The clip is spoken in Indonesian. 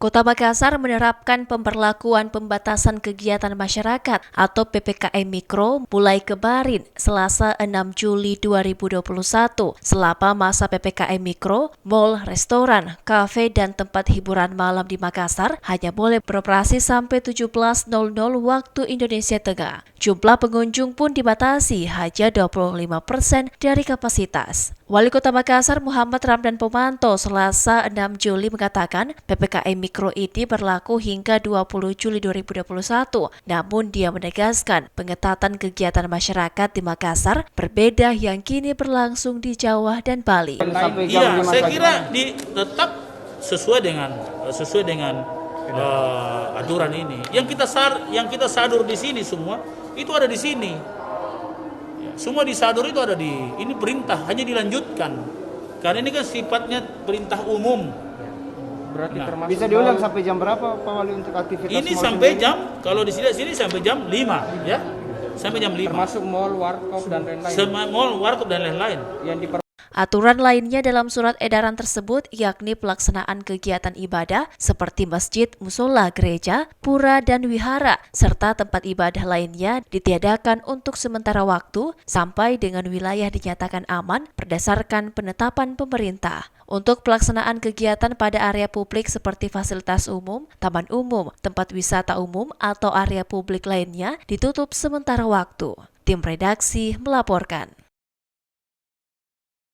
Kota Makassar menerapkan pemberlakuan pembatasan kegiatan masyarakat atau PPKM Mikro mulai kemarin Selasa 6 Juli 2021. Selama masa PPKM Mikro, mal, restoran, kafe, dan tempat hiburan malam di Makassar hanya boleh beroperasi sampai 17.00 waktu Indonesia Tengah. Jumlah pengunjung pun dibatasi hanya 25% dari kapasitas. Wali Kota Makassar Muhammad Ramdan Pomanto Selasa 6 Juli mengatakan PPKM Mikro ini berlaku hingga 20 Juli 2021. Namun dia menegaskan pengetatan kegiatan masyarakat di Makassar berbeda yang kini berlangsung di Jawa dan Bali. Iya, saya kira tetap sesuai dengan aturan ini. Yang kita sadur di sini semua itu ada di sini. Semua disadur itu ada di ini, perintah hanya dilanjutkan. Karena ini kan sifatnya perintah umum. Berarti bisa diulang sampai jam berapa Pak Wali untuk aktivitas ini sampai jam, kalau di sini sampai jam 5 ya. Sampai jam 5. Termasuk mall, warkop dan lain-lain. Semua mall, warkop dan lain-lain. Aturan lainnya dalam surat edaran tersebut yakni pelaksanaan kegiatan ibadah seperti masjid, musola, gereja, pura, dan wihara, serta tempat ibadah lainnya ditiadakan untuk sementara waktu sampai dengan wilayah dinyatakan aman berdasarkan penetapan pemerintah. Untuk pelaksanaan kegiatan pada area publik seperti fasilitas umum, taman umum, tempat wisata umum, atau area publik lainnya ditutup sementara waktu. Tim redaksi melaporkan.